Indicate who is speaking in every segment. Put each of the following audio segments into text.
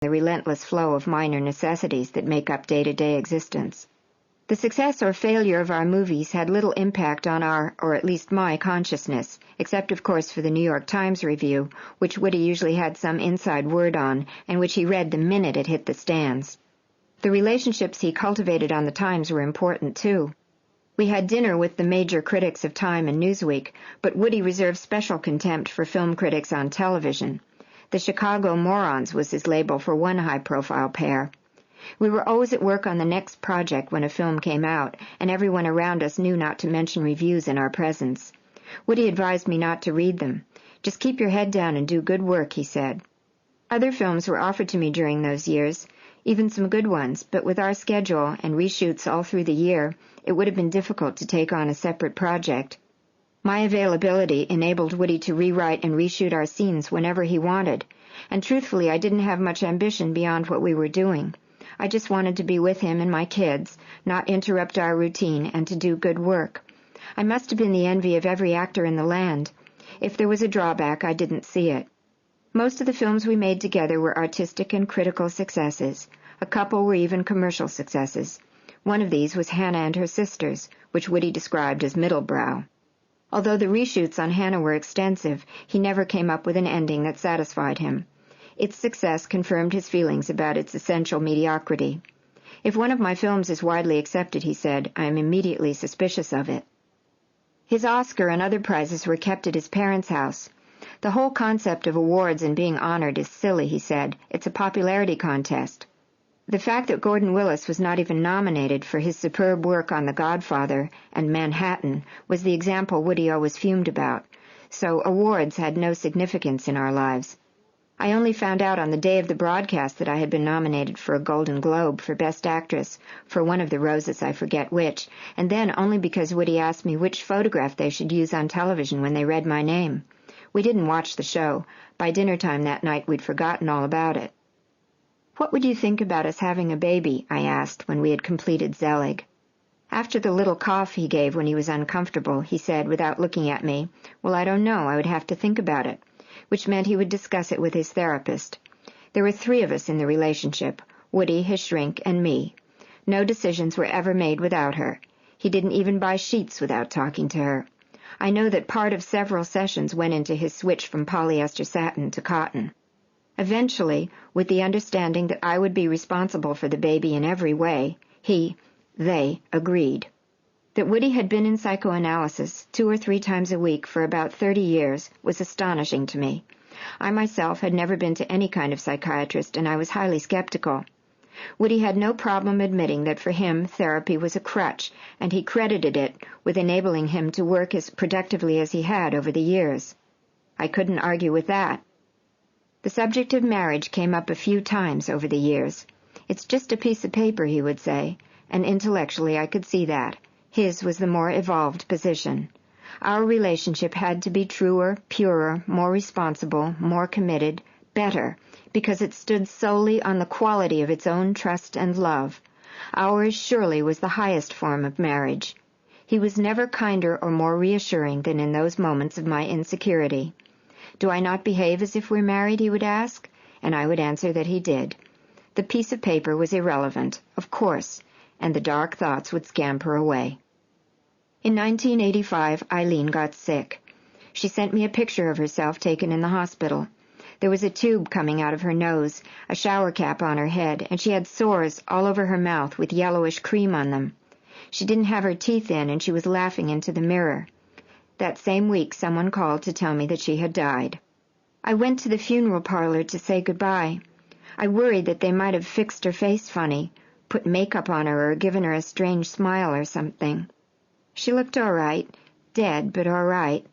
Speaker 1: the relentless flow of minor necessities that make up day-to-day existence. The success or failure of our movies had little impact on our, or at least my, consciousness, except of course for the New York Times review, which Woody usually had some inside word on, and which he read the minute it hit the stands. The relationships he cultivated on the Times were important too. We had dinner with the major critics of Time and Newsweek, but Woody reserved special contempt for film critics on television. The Chicago Morons was his label for one high-profile pair. We were always at work on the next project when a film came out, and everyone around us knew not to mention reviews in our presence. Woody advised me not to read them. "Just keep your head down and do good work," he said. Other films were offered to me during those years, even some good ones, but with our schedule and reshoots all through the year, it would have been difficult to take on a separate project. My availability enabled Woody to rewrite and reshoot our scenes whenever he wanted, and truthfully I didn't have much ambition beyond what we were doing. I just wanted to be with him and my kids, not interrupt our routine, and to do good work. I must have been the envy of every actor in the land. If there was a drawback, I didn't see it. Most of the films we made together were artistic and critical successes. A couple were even commercial successes. One of these was Hannah and Her Sisters, which Woody described as middlebrow. Although the reshoots on Hannah were extensive, he never came up with an ending that satisfied him. Its success confirmed his feelings about its essential mediocrity. "If one of my films is widely accepted," he said, "I am immediately suspicious of it." His Oscar and other prizes were kept at his parents' house. "The whole concept of awards and being honored is silly," he said. "It's a popularity contest." The fact that Gordon Willis was not even nominated for his superb work on The Godfather and Manhattan was the example Woody always fumed about, so awards had no significance in our lives. I only found out on the day of the broadcast that I had been nominated for a Golden Globe for Best Actress for one of the roses, I forget which, and then only because Woody asked me which photograph they should use on television when they read my name. We didn't watch the show. By dinner time that night we'd forgotten all about it. "What would you think about us having a baby?" I asked when we had completed Zelig. After the little cough he gave when he was uncomfortable, he said, without looking at me, "Well, I don't know. I would have to think about it," which meant he would discuss it with his therapist. There were 3 of us in the relationship, Woody, his shrink, and me. No decisions were ever made without her. He didn't even buy sheets without talking to her. I know that part of several sessions went into his switch from polyester satin to cotton. Eventually, with the understanding that I would be responsible for the baby in every way, they agreed. That Woody had been in psychoanalysis 2 or 3 times a week for about 30 years was astonishing to me. I myself had never been to any kind of psychiatrist, and I was highly skeptical. Woody had no problem admitting that for him therapy was a crutch, and he credited it with enabling him to work as productively as he had over the years. I couldn't argue with that. The subject of marriage came up a few times over the years. "It's just a piece of paper," he would say, and intellectually I could see that. His was the more evolved position. Our relationship had to be truer, purer, more responsible, more committed, better, because it stood solely on the quality of its own trust and love. Ours surely was the highest form of marriage. He was never kinder or more reassuring than in those moments of my insecurity. "Do I not behave as if we're married?" he would ask, and I would answer that he did. The piece of paper was irrelevant, of course, and the dark thoughts would scamper away. In 1985, Eileen got sick. She sent me a picture of herself taken in the hospital. There was a tube coming out of her nose, a shower cap on her head, and she had sores all over her mouth with yellowish cream on them. She didn't have her teeth in, and she was laughing into the mirror. That same week, someone called to tell me that she had died. I went to the funeral parlor to say goodbye. I worried that they might have fixed her face funny, put makeup on her or given her a strange smile or something. She looked all right, dead, but all right.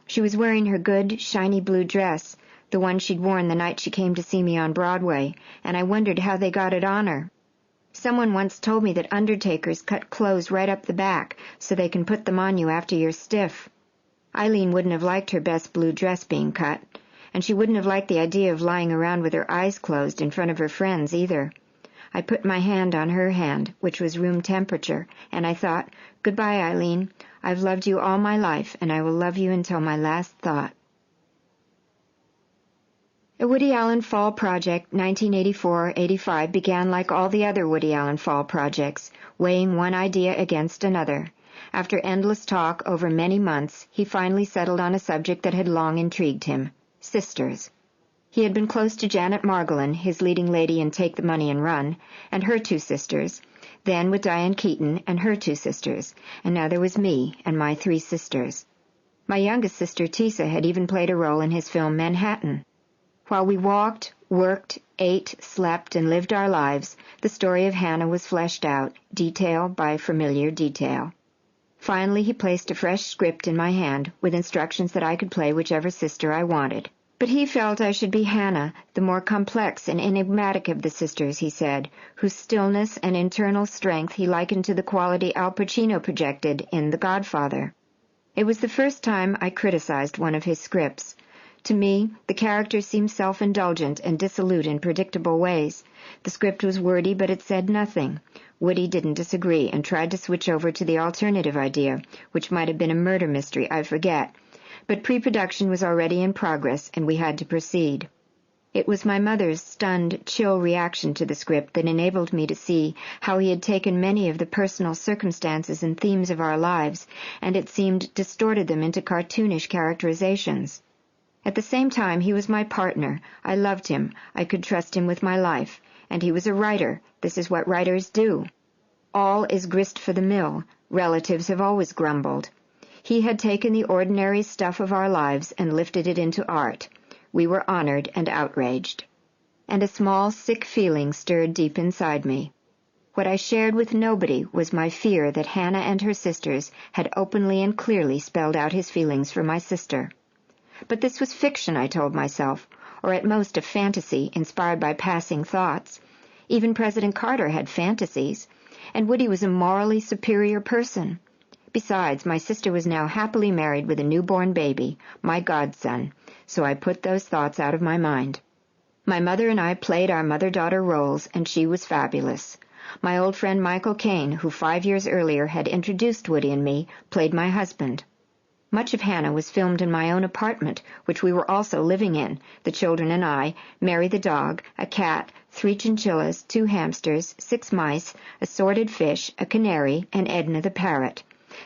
Speaker 1: She was wearing her good, shiny blue dress, the one she'd worn the night she came to see me on Broadway, and I wondered how they got it on her. Someone once told me that undertakers cut clothes right up the back so they can put them on you after you're stiff. Eileen wouldn't have liked her best blue dress being cut, and she wouldn't have liked the idea of lying around with her eyes closed in front of her friends either. I put my hand on her hand, which was room temperature, and I thought, "Goodbye, Eileen. I've loved you all my life, and I will love you until my last thought." The Woody Allen Fall Project 1984-85 began like all the other Woody Allen Fall projects, weighing one idea against another. After endless talk over many months, he finally settled on a subject that had long intrigued him: sisters. He had been close to Janet Margolin, his leading lady in Take the Money and Run, and her two sisters, then with Diane Keaton and her two sisters, and now there was me and my three sisters. My youngest sister, Tisa, had even played a role in his film Manhattan. While we walked, worked, ate, slept, and lived our lives, the story of Hannah was fleshed out, detail by familiar detail. Finally, he placed a fresh script in my hand, with instructions that I could play whichever sister I wanted. But he felt I should be Hannah, the more complex and enigmatic of the sisters, he said, whose stillness and internal strength he likened to the quality Al Pacino projected in The Godfather. It was the first time I criticized one of his scripts. To me, the characters seemed self-indulgent and dissolute in predictable ways. The script was wordy, but it said nothing. Woody didn't disagree and tried to switch over to the alternative idea, which might have been a murder mystery, I forget. But pre-production was already in progress, and we had to proceed. It was my mother's stunned, chill reaction to the script that enabled me to see how he had taken many of the personal circumstances and themes of our lives, and it seemed distorted them into cartoonish characterizations. At the same time, he was my partner. I loved him. I could trust him with my life. And he was a writer. This is what writers do. All is grist for the mill. Relatives have always grumbled. He had taken the ordinary stuff of our lives and lifted it into art. We were honored and outraged. And a small, sick feeling stirred deep inside me. What I shared with nobody was my fear that Hannah and her sisters had openly and clearly spelled out his feelings for my sister. But this was fiction, I told myself, or at most a fantasy inspired by passing thoughts. Even President Carter had fantasies, and Woody was a morally superior person. Besides, my sister was now happily married with a newborn baby, my godson, so I put those thoughts out of my mind. My mother and I played our mother-daughter roles, and she was fabulous. My old friend Michael Caine, who 5 years earlier had introduced Woody and me, played my husband. Much of Hannah was filmed in my own apartment, which we were also living in, the children and I, Mary the dog, a cat, 3 chinchillas, 2 hamsters, 6 mice, assorted fish, a canary, and Edna the parrot.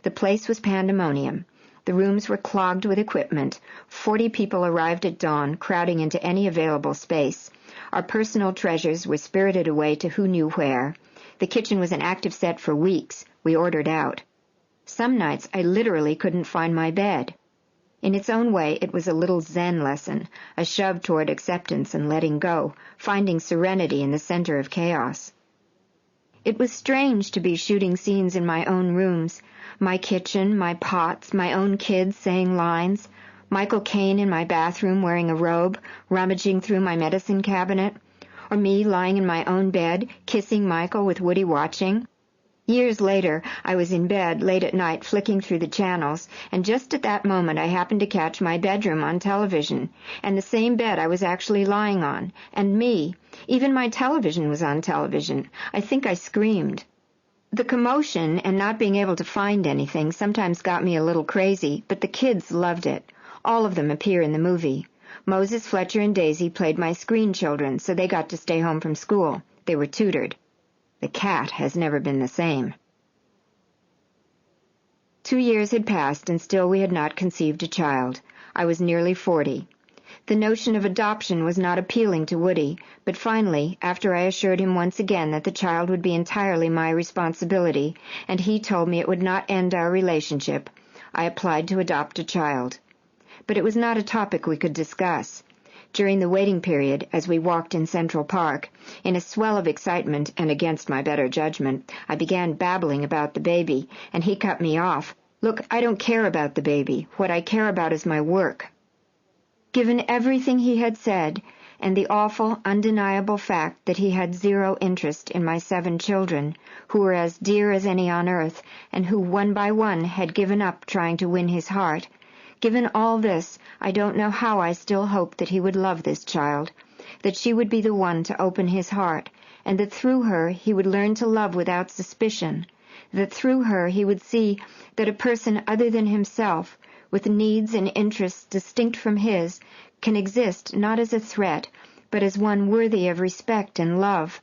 Speaker 1: The place was pandemonium. The rooms were clogged with equipment. 40 people arrived at dawn, crowding into any available space. Our personal treasures were spirited away to who knew where. The kitchen was an active set for weeks. We ordered out. Some nights I literally couldn't find my bed. In its own way, it was a little Zen lesson, a shove toward acceptance and letting go, finding serenity in the center of chaos. It was strange to be shooting scenes in my own rooms, my kitchen, my pots, my own kids saying lines, Michael Caine in my bathroom wearing a robe, rummaging through my medicine cabinet, or me lying in my own bed, kissing Michael with Woody watching. Years later, I was in bed late at night flicking through the channels, and just at that moment I happened to catch my bedroom on television, and the same bed I was actually lying on, and me. Even my television was on television. I think I screamed. The commotion and not being able to find anything sometimes got me a little crazy, but the kids loved it. All of them appear in the movie. Moses, Fletcher, and Daisy played my screen children, so they got to stay home from school. They were tutored. The cat has never been the same. 2 years had passed, and still we had not conceived a child. I was nearly 40. The notion of adoption was not appealing to Woody, but finally, after I assured him once again that the child would be entirely my responsibility, and he told me it would not end our relationship, I applied to adopt a child. But it was not a topic we could discuss. During the waiting period, as we walked in Central Park, in a swell of excitement and against my better judgment, I began babbling about the baby, and he cut me off. Look, I don't care about the baby. What I care about is my work. Given everything he had said, and the awful, undeniable fact that he had zero interest in my 7 children, who were as dear as any on earth, and who one by one had given up trying to win his heart, given all this, I don't know how I still hoped that he would love this child, that she would be the one to open his heart, and that through her he would learn to love without suspicion, that through her he would see that a person other than himself, with needs and interests distinct from his, can exist not as a threat, but as one worthy of respect and love.